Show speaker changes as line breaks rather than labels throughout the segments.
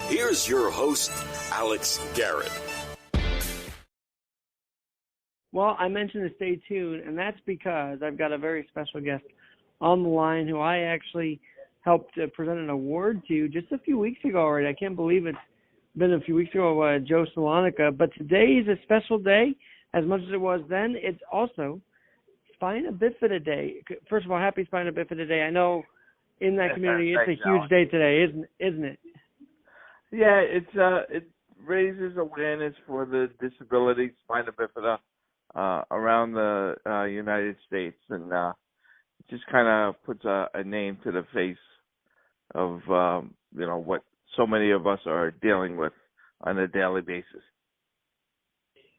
Here's your host, Alex Garrett.
Well, I mentioned to stay tuned, and that's because I've got a very special guest on the line who I actually helped present an award to just a few weeks ago already. I can't believe it's been a few weeks ago, Joe Slaninka. But today is a special day. As much as it was then, it's also Spina Bifida Day. First of all, happy Spina Bifida Day. I know in that community it's a huge day today, isn't it?
Yeah, it raises awareness for the disability Spina Bifida around the United States, and just kind of puts a name to the face of what so many of us are dealing with on a daily basis.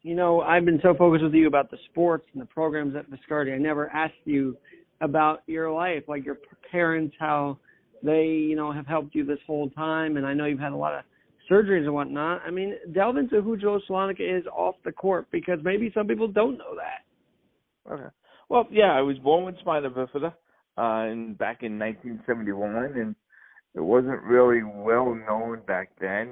You know, I've been so focused with you about the sports and the programs at Viscardi. I never asked you about your life, like your parents, how they, have helped you this whole time. And I know you've had a lot of surgeries and whatnot. I mean, delve into who Joe Slaninka is off the court, because maybe some people don't know that.
Okay. Well, yeah, I was born with Spina Bifida back in 1971, and it wasn't really well known back then.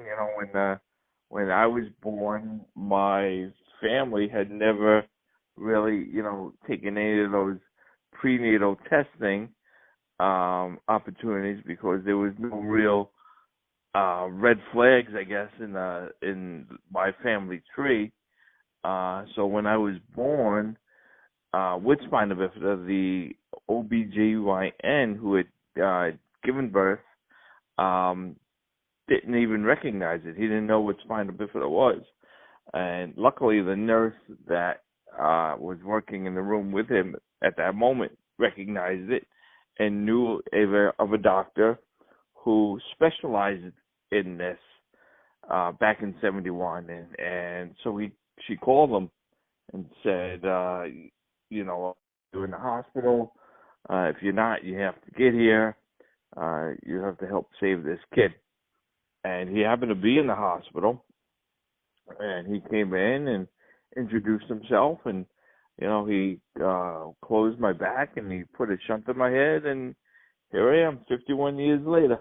When I was born, my family had never really, taken any of those prenatal testing opportunities, because there was no real red flags, I guess, in my family tree. So when I was born with Spina Bifida, the OBGYN who had given birth didn't even recognize it. He didn't know what Spina Bifida was. And luckily, the nurse that was working in the room with him at that moment recognized it and knew of a doctor who specialized in this back in 71. And so she called him and said, you're in the hospital. If you're not, you have to get here. You have to help save this kid. And he happened to be in the hospital, and he came in and introduced himself, and he closed my back and he put a shunt in my head, and here I am 51 years later.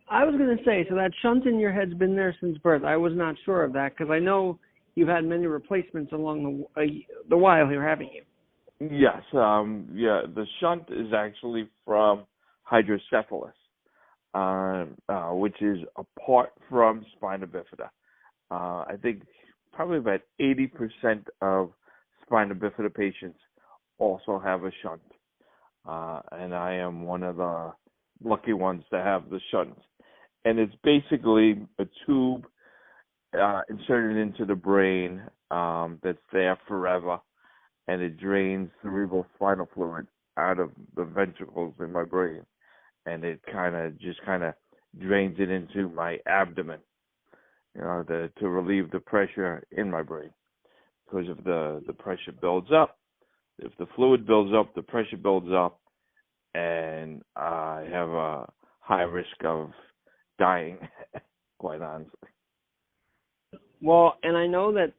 I was going to say, so that shunt in your head's been there since birth. I was not sure of that, because I know you've had many replacements along the while here, haven't you?
Yes. The shunt is actually from hydrocephalus, which is apart from Spina Bifida. I think probably about 80% of Spina Bifida patients also have a shunt, and I am one of the lucky ones to have the shunt. And it's basically a tube inserted into the brain that's there forever, and it drains cerebral spinal fluid out of the ventricles in my brain, and it kind of drains it into my abdomen, to relieve the pressure in my brain. Because if the pressure builds up, if the fluid builds up, the pressure builds up, and I have a high risk of dying, quite honestly.
Well, and I know that,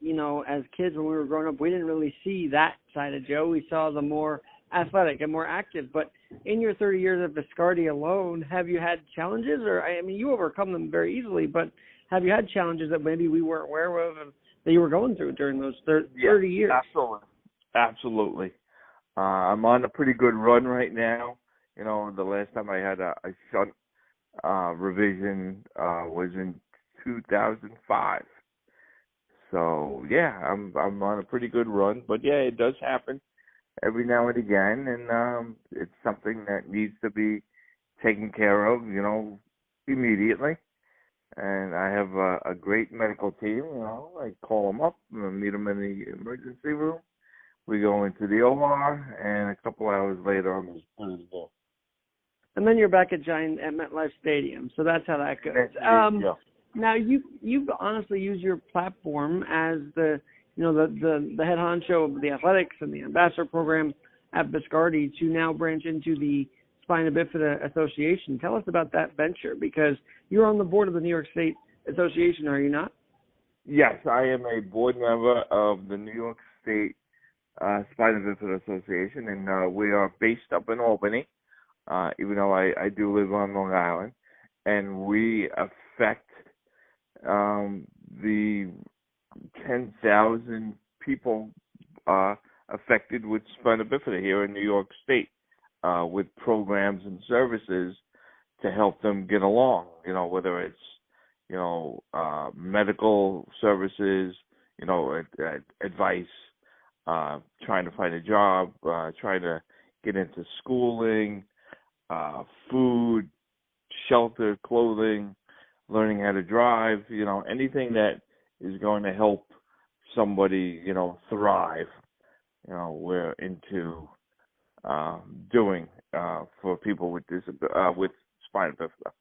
as kids when we were growing up, we didn't really see that side of Joe. We saw the more athletic and more active. But in your 30 years at Viscardi alone, have you had challenges? Or, you overcome them very easily, but have you had challenges that maybe we weren't aware of that you were going through during those 30 years?
Absolutely. I'm on a pretty good run right now. The last time I had a shunt revision was in 2005. So yeah, I'm on a pretty good run. But yeah, it does happen every now and again, and it's something that needs to be taken care of, immediately. And I have a great medical team. I call them up, meet them in the emergency room. We go into the OR, and a couple hours later, I'm just put in the ball.
And then you're back at MetLife Stadium. So that's how that goes.
Yeah.
Now you've honestly used your platform as the head honcho of the athletics and the ambassador program at Viscardi to now branch into the Spina Bifida Association. Tell us about that venture, because you're on the board of the New York State Association, are you not?
Yes, I am a board member of the New York State Spina Bifida Association, and we are based up in Albany, even though I do live on Long Island, and we affect the 10,000 people affected with spina bifida here in New York State, with programs and services to help them get along. Whether it's medical services, advice, trying to find a job, trying to get into schooling, food, shelter, clothing, learning how to drive, anything that is going to help somebody, thrive, we're into doing for people with with spina bifida.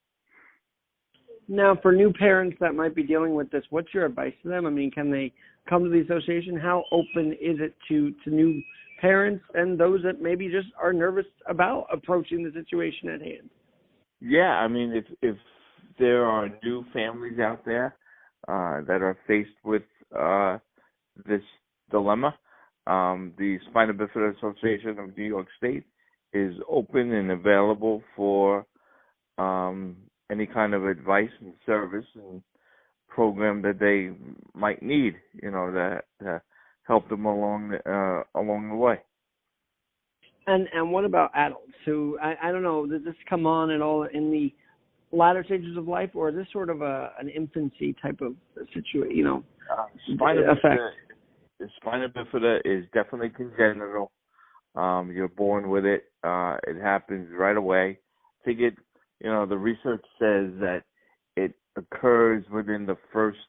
Now, for new parents that might be dealing with this, what's your advice to them? I mean, can they come to the association? How open is it to new parents and those that maybe just are nervous about approaching the situation at hand?
Yeah, I mean, if there are new families out there that are faced with this dilemma, the Spina Bifida Association of New York State is open and available for any kind of advice and service and program that they might need, to help them along the way.
And what about adults who, I don't know, does this come on at all in the latter stages of life, or is this sort of an infancy type of situation, effect?
Spina bifida is definitely congenital. You're born with it. It happens right away. I think the research says that it occurs within the first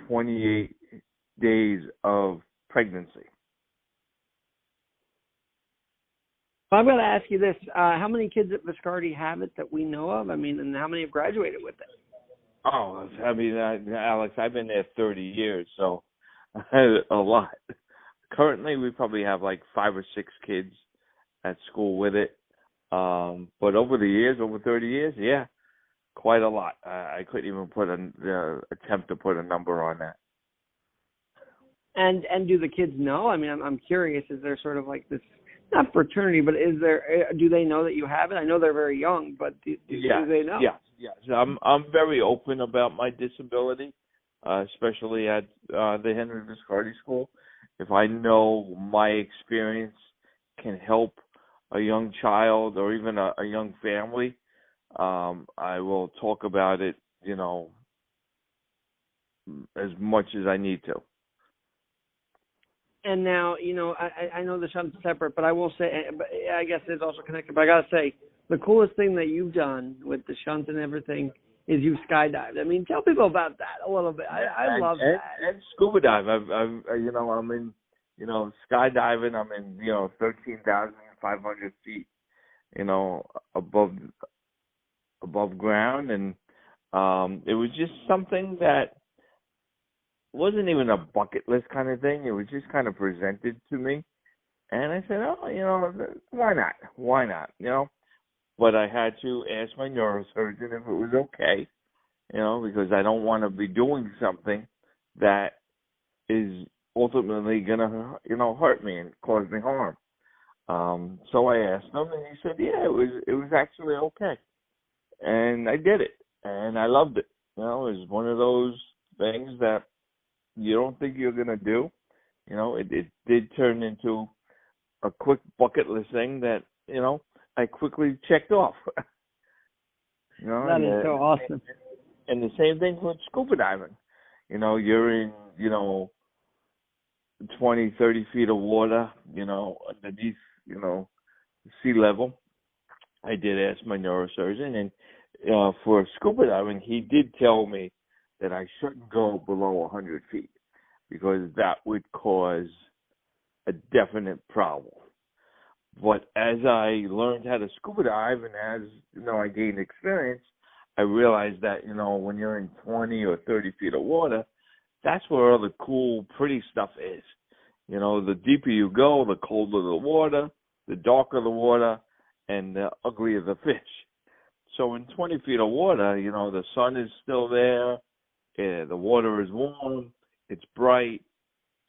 28 days of pregnancy.
I'm going to ask you this. How many kids at Viscardi have it that we know of? I mean, and how many have graduated with it?
Oh, I mean, Alex, I've been there 30 years, so a lot. Currently, we probably have like 5 or 6 kids at school with it. But over the years, over 30 years, yeah, quite a lot. I couldn't even attempt to put a number on that.
And do the kids know? I mean, I'm curious. Is there sort of like this, not fraternity, but do they know that you have it? I know they're very young, but do they know? Yes.
I'm very open about my disability, especially at the Henry Viscardi School. If I know my experience can help a young child or even a young family, I will talk about it, as much as I need to.
And now, I know the shunt's separate, but I will say, I guess it's also connected, but I got to say, the coolest thing that you've done with the shunt and everything is you've skydived. I mean, tell people about that a little bit. I love that. And
scuba dive. I'm in, skydiving. I'm in, 13,500 feet, above ground. And it was just something that wasn't even a bucket list kind of thing. It was just kind of presented to me. And I said, why not? Why not? But I had to ask my neurosurgeon if it was okay, because I don't want to be doing something that is ultimately going to, hurt me and cause me harm. So I asked him, and he said, yeah, it was actually okay. And I did it, and I loved it. It was one of those things that you don't think you're going to do. It did turn into a quick bucket list thing that, I quickly checked off.
That is so awesome.
And the same thing with scuba diving. You're in, 20, 30 feet of water, underneath, sea level. I did ask my neurosurgeon, and for scuba diving, he did tell me that I shouldn't go below 100 feet because that would cause a definite problem. But as I learned how to scuba dive and as, I gained experience, I realized that, when you're in 20 or 30 feet of water, that's where all the cool, pretty stuff is. The deeper you go, the colder the water, the darker the water, and the uglier the fish. So in 20 feet of water, the sun is still there, the water is warm, it's bright,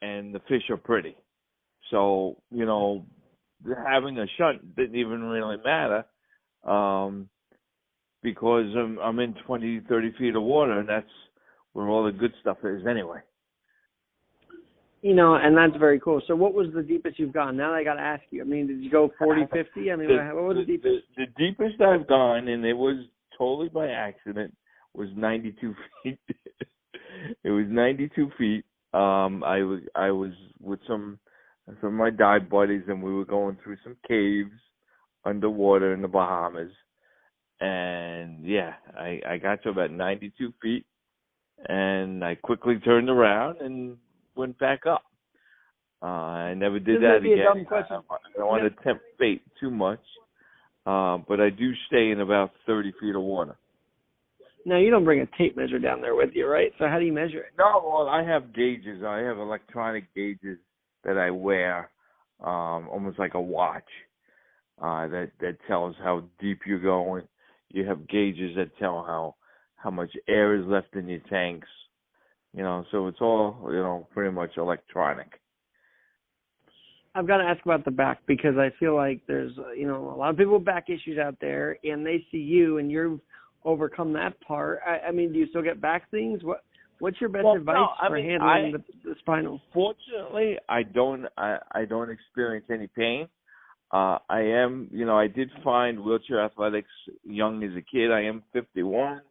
and the fish are pretty. So, having a shunt didn't even really matter because I'm in 20, 30 feet of water, and that's where all the good stuff is anyway.
And that's very cool. So what was the deepest you've gone? Now I got to ask you. I mean, did you go 40, 50? I mean, what was the deepest?
The deepest I've gone, and it was totally by accident, was 92 feet. It was 92 feet. I was with some of my dive buddies, and we were going through some caves underwater in the Bahamas. And yeah, I got to about 92 feet, and I quickly turned around and went back up. I never did that again.
A dumb question.
I don't want to tempt fate too much, but I do stay in about 30 feet of water.
Now, you don't bring a tape measure down there with you, right? So how do you measure it?
No, well, I have gauges. I have electronic gauges that I wear, almost like a watch, that tells how deep you're going. You have gauges that tell how much air is left in your tanks. So it's all, pretty much electronic.
I've got to ask about the back because I feel like there's, a lot of people with back issues out there, and they see you and you've overcome that part. I mean, do you still get back things? What's your best advice for handling the spinal?
Fortunately, I don't experience any pain. I did find wheelchair athletics young as a kid. I am 51.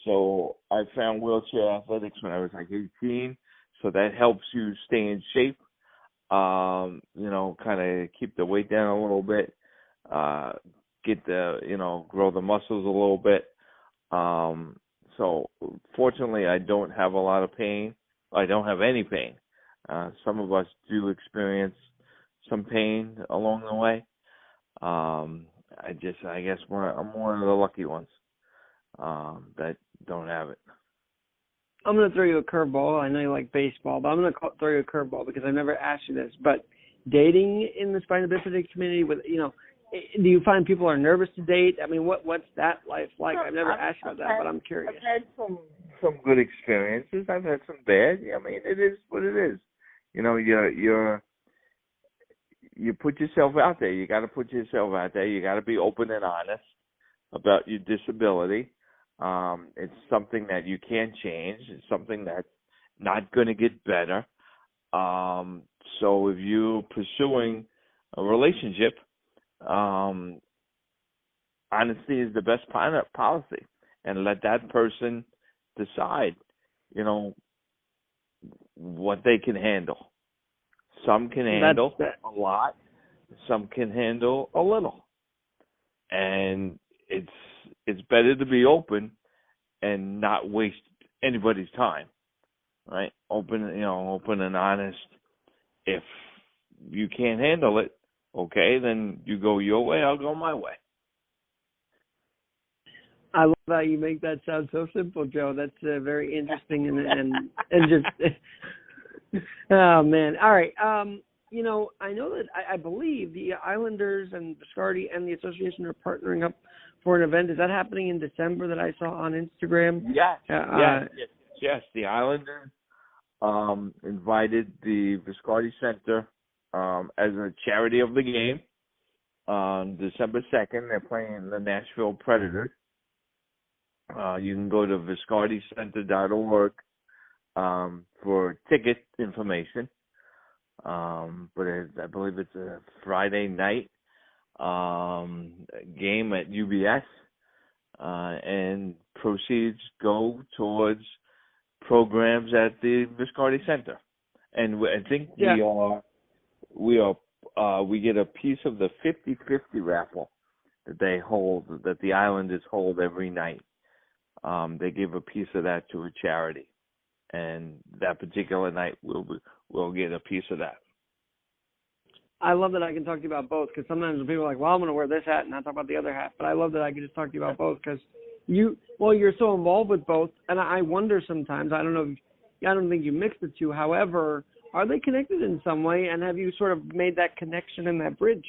So I found wheelchair athletics when I was like 18. So that helps you stay in shape, kind of keep the weight down a little bit, grow the muscles a little bit. So fortunately, I don't have a lot of pain. I don't have any pain. Some of us do experience some pain along the way. I guess I'm one of the lucky ones that don't have it.
I'm going to throw you a curveball. I know you like baseball, but I'm going to throw you a curveball because I've never asked you this. But dating in the Spina Bifida community, do you find people are nervous to date? I mean, what's that life like? I've never asked you about that, but I'm curious.
I've had some good experiences. I've had some bad. I mean, it is what it is. You put yourself out there. You got to put yourself out there. You got to be open and honest about your disability. It's something that you can't change. It's something that's not going to get better. So if you're pursuing a relationship, honesty is the best policy, and let that person decide, what they can handle. Some can handle a lot. Some can handle a little. And it's better to be open and not waste anybody's time, right? Open and honest. If you can't handle it, okay, then you go your way, I'll go my way.
I love how you make that sound so simple, Joe. That's very interesting and just oh man. All right. I know that I believe the Islanders and Viscardi and the association are partnering up for an event. Is that happening in December that I saw on Instagram?
Yes. Yes. The Islanders invited the Viscardi Center as a charity of the game on December 2nd. They're playing the Nashville Predators. You can go to viscardicenter.org for ticket information. But I believe it's a Friday night game at UBS, and proceeds go towards programs at the Viscardi Center. And I think we get a piece of the 50-50 raffle that they hold, that the Islanders hold every night. They give a piece of that to a charity, and that particular night we'll get a piece of that.
I love that I can talk to you about both, because sometimes when people are like, well, I'm going to wear this hat and not talk about the other hat, but I love that I can just talk to you about both, because you're so involved with both, and I wonder sometimes, I don't think you mix the two. However, are they connected in some way, and have you sort of made that connection and that bridge?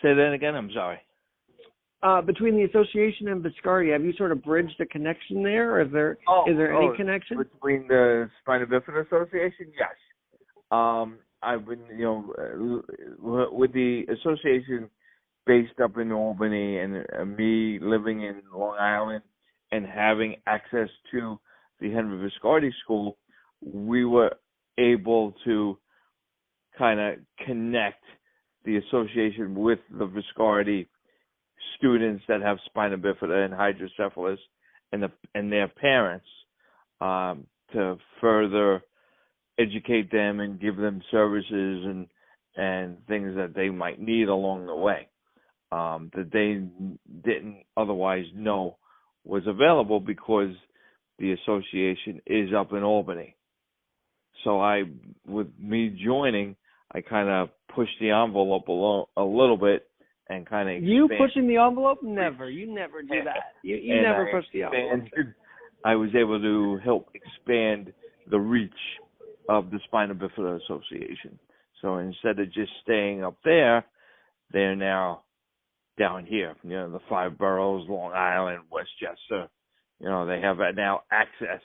Say that again, I'm sorry.
Between the association and Viscardi, have you sort of bridged a connection there? Or is there any connection?
Between the Spina Bifida Association? Yes. I've been, with the association based up in Albany, and me living in Long Island and having access to the Henry Viscardi School, we were able to kind of connect the association with the Viscardi students that have spina bifida and hydrocephalus and their parents to further educate them and give them services and things that they might need along the way that they didn't otherwise know was available because the association is up in Albany. So with me joining, I kind of pushed the envelope a little bit and kind of
You pushing the envelope? Never. You never do that. You never push the envelope.
I was able to help expand the reach of the Spina Bifida Association. So instead of just staying up there, they're now down here. You know, the 5 boroughs, Long Island, Westchester. You know, they have now access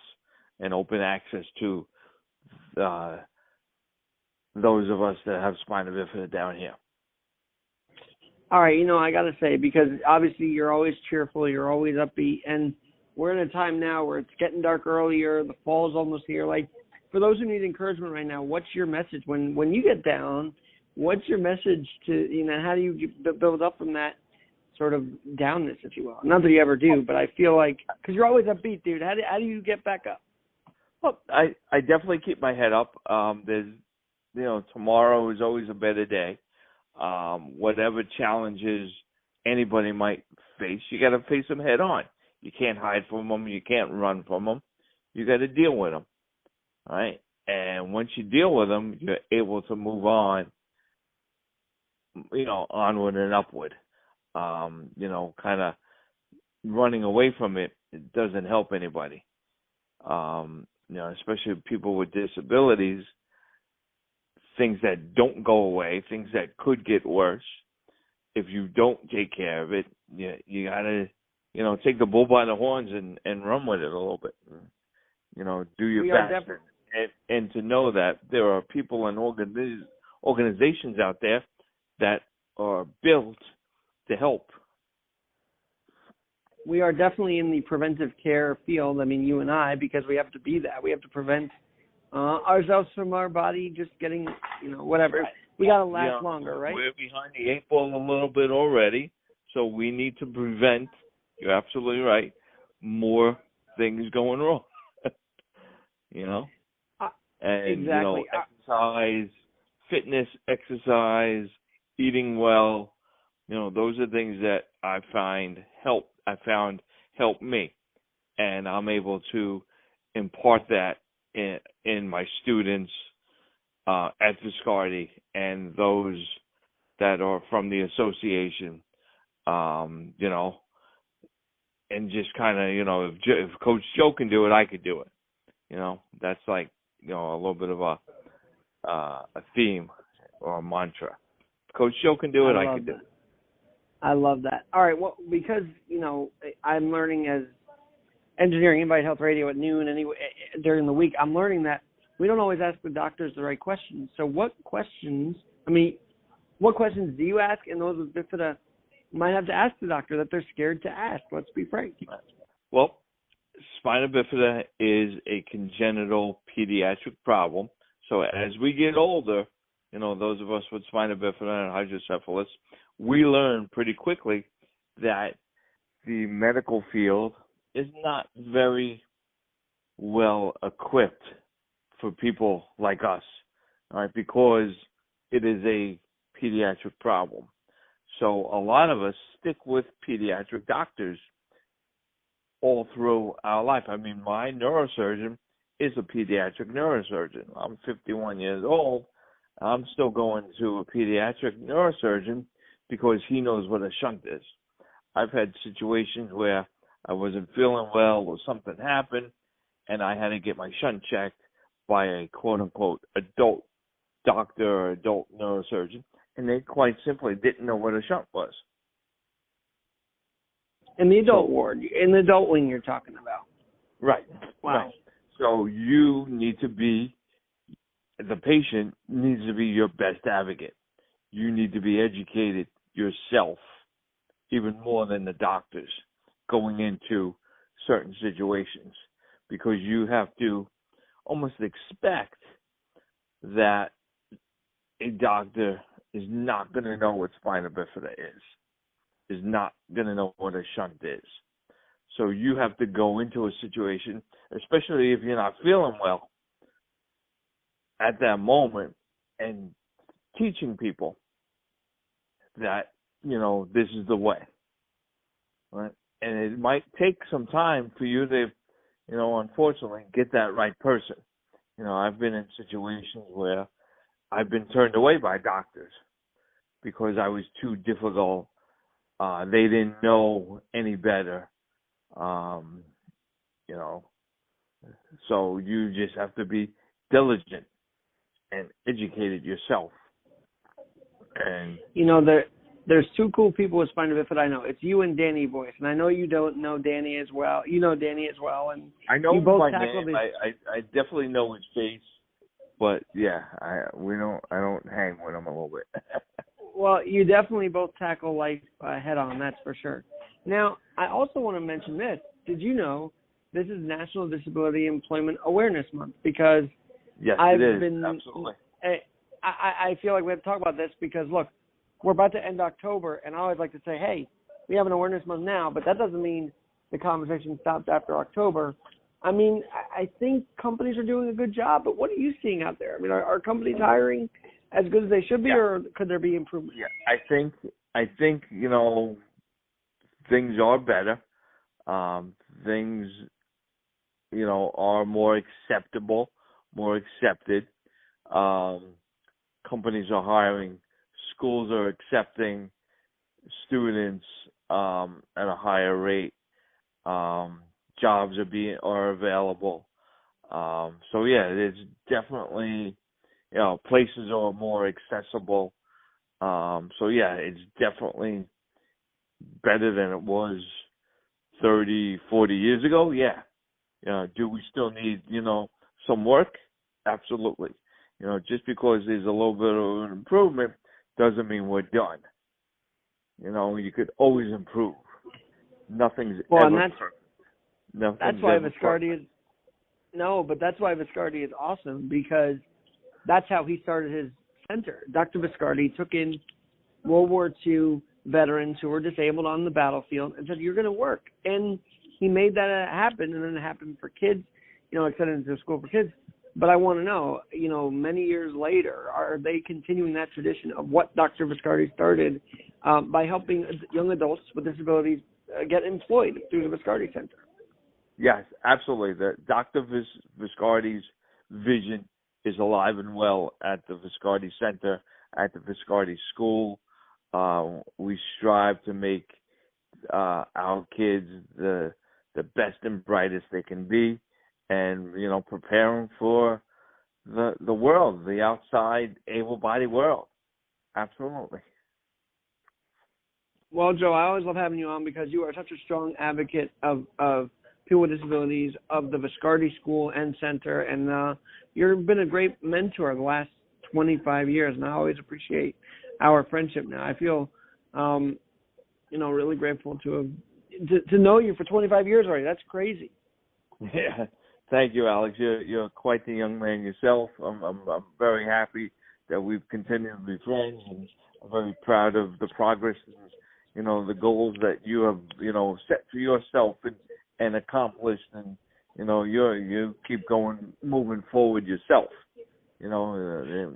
and open access to those of us that have spina bifida down here.
All right, I got to say, because obviously you're always cheerful, you're always upbeat, and we're in a time now where it's getting dark earlier, the fall's almost here. Like, for those who need encouragement right now, what's your message? When you get down, what's your message to, how do you build up from that sort of downness, if you will? Not that you ever do, but I feel like, because you're always upbeat, dude, how do you get back up?
Well, I definitely keep my head up. There's, tomorrow is always a better day. Whatever challenges anybody might face, you got to face them head on. You can't hide from them. You can't run from them. You got to deal with them. All right. And once you deal with them, you're able to move on, onward and upward. Kind of running away from it doesn't help anybody. Especially people with disabilities, things that don't go away, things that could get worse. If you don't take care of it, you gotta, take the bull by the horns and run with it a little bit. Do your best. And to know that there are people and organizations out there that are built to help.
We are definitely in the preventive care field. I mean, you and I, because we have to be that. We have to prevent ourselves from our body just getting, whatever. We got to last longer, right?
We're behind the 8 ball a little bit already, so we need to prevent, you're absolutely right, more things going wrong. And,
exactly.
Exercise, fitness, exercise, eating well, those are things that I found help me. And I'm able to impart that in my students at Viscardi and those that are from the association, and just kind of, if Coach Joe can do it, I could do it. That's like, a little bit of a theme or a mantra. If Coach Joe can do it, I can do it.
I love that. All right, well, because, I'm learning as engineering Invite Health Radio at noon anyway during the week, I'm learning that we don't always ask the doctors the right questions. So what questions do you ask, and those with bifida might have to ask the doctor that they're scared to ask? Let's be frank.
Well, spina bifida is a congenital pediatric problem. So as we get older, those of us with spina bifida and hydrocephalus, we learn pretty quickly that the medical field is not very well equipped for people like us, all right, because it is a pediatric problem. So a lot of us stick with pediatric doctors all through our life. I mean, my neurosurgeon is a pediatric neurosurgeon. I'm 51 years old. I'm still going to a pediatric neurosurgeon because he knows what a shunt is. I've had situations where I wasn't feeling well or something happened, and I had to get my shunt checked by a quote-unquote adult doctor or adult neurosurgeon, and they quite simply didn't know what a shunt was.
In the adult ward, in the adult wing you're talking about.
Right.
Wow.
Right. So you need to be, the patient needs to be your best advocate. You need to be educated yourself, even more than the doctors, going into certain situations. because you have to almost expect that a doctor is not going to know what spina bifida is not going to know what a shunt is. So you have to go into a situation, especially if you're not feeling well at that moment, and teaching people that, this is the way, right? And it might take some time for you to, unfortunately, get that right person. I've been in situations where I've been turned away by doctors because I was too difficult. They didn't know any better. So you just have to be diligent and educated yourself. And
there's two cool people with spina bifida I know. It's you and Danny Boyce, and I know you don't know Danny as well. You know Danny as well, and
I know
you both
my
tackle
name. I definitely know his face, but yeah, I don't hang with him a little bit.
Well, you definitely both tackle life head on, that's for sure. Now, I also want to mention this. Did you know this is National Disability Employment Awareness Month? Because
yes,
I've
it is.
been,
Absolutely.
I feel like we have to talk about this because, look, we're about to end October, and I always like to say, hey, we have an awareness month now, but that doesn't mean the conversation stops after October. I mean, I think companies are doing a good job, but what are you seeing out there? I mean, are companies hiring as good as they should be, or could there be improvement?
Yeah, I think things are better. Things are more acceptable, more accepted. Companies are hiring. Schools are accepting students at a higher rate. Jobs are available. So yeah, it's definitely, places are more accessible. So yeah, it's definitely better than it was 30, 40 years ago. Yeah. Do we still need, some work? Absolutely. Just because there's a little bit of an improvement doesn't mean we're done. You could always improve. Nothing's ever perfect.
That's why Viscardi is that's why Viscardi is awesome, because that's how he started his center. Dr. Viscardi took in World War II veterans who were disabled on the battlefield and said, you're going to work. And he made that happen, and then it happened for kids, extended into school for kids. But I want to know, many years later, are they continuing that tradition of what Dr. Viscardi started by helping young adults with disabilities get employed through the Viscardi Center?
Yes, absolutely. Dr. Viscardi's vision is alive and well at the Viscardi Center, at the Viscardi School. We strive to make our kids the best and brightest they can be, and prepare them for the world, the outside able-bodied world. Absolutely. Well,
Joe, I always love having you on because you are such a strong advocate of people with disabilities, of the Viscardi School and Center, and you've been a great mentor the last 25 years, and I always appreciate our friendship now. I feel, really grateful to know you for 25 years already. That's crazy.
Yeah, thank you, Alex. You're quite the young man yourself. I'm very happy that we've continued to be friends, and I'm very proud of the progress and the goals that you have set for yourself and accomplished, and you keep moving forward yourself. You're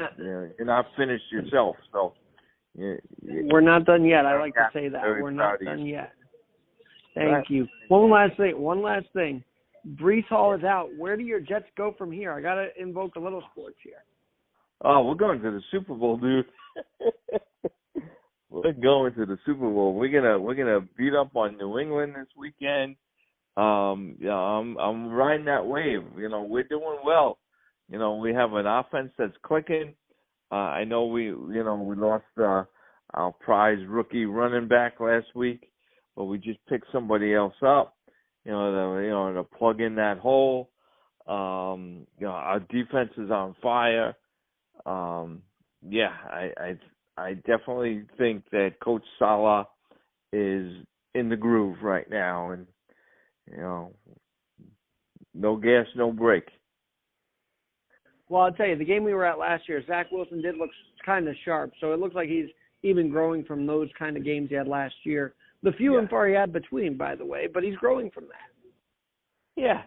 not finished yourself, so.
We're not done yet. I like to say that. We're not done yet. Thank you. One last thing. Breece Hall is out. Where do your Jets go from here? I got to invoke a little sports here.
Oh, we're going to the Super Bowl, dude. We're going to the Super Bowl. We're gonna beat up on New England this weekend. I'm riding that wave. We're doing well. We have an offense that's clicking. I know we lost our prize rookie running back last week, but we just picked somebody else up, to plug in that hole. Our defense is on fire. I definitely think that Coach Saleh is in the groove right now, and no gas, no brake.
Well, I'll tell you, the game we were at last year, Zach Wilson did look kind of sharp, so it looks like he's even growing from those kind of games he had last year. The few and far he had between, by the way, but he's growing from that.
Yeah,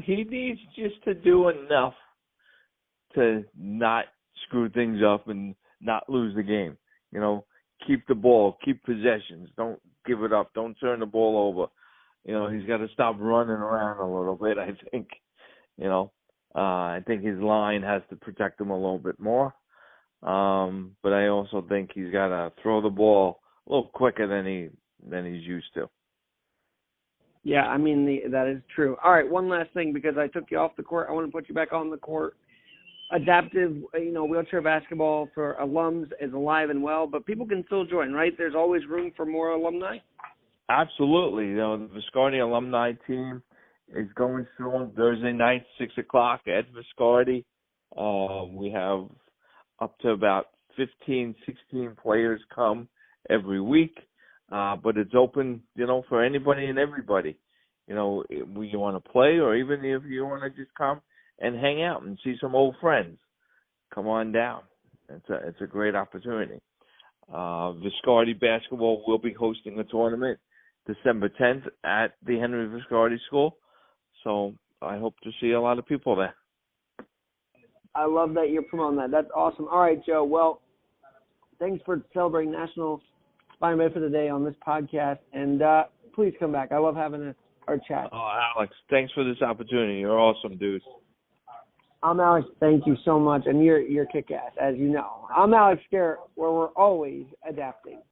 he needs just to do enough to not screw things up and not lose the game. Keep the ball, keep possessions, don't give it up, don't turn the ball over. He's got to stop running around a little bit, I think. I think his line has to protect him a little bit more. But I also think he's got to throw the ball a little quicker than he's used to.
Yeah, I mean, that is true. All right, one last thing, because I took you off the court. I want to put you back on the court. Adaptive, wheelchair basketball for alums is alive and well, but people can still join, right? There's always room for more alumni?
Absolutely. The Viscardi alumni team is going strong Thursday night, 6 o'clock at Viscardi. We have up to about 15, 16 players come every week, but it's open, for anybody and everybody. You want to play, or even if you want to just come and hang out and see some old friends, come on down. It's a great opportunity. Viscardi basketball will be hosting a tournament December 10th at the Henry Viscardi School. So I hope to see a lot of people there.
I love that you're promoting that. That's awesome. All right, Joe. Well, thanks for celebrating National Spina Bifida Day on this podcast. And please come back. I love having our chat.
Oh, Alex, thanks for this opportunity. You're awesome, dude.
I'm Alex. Thank you so much. And you're kick-ass, as you know. I'm Alex Garrett, where we're always adapting.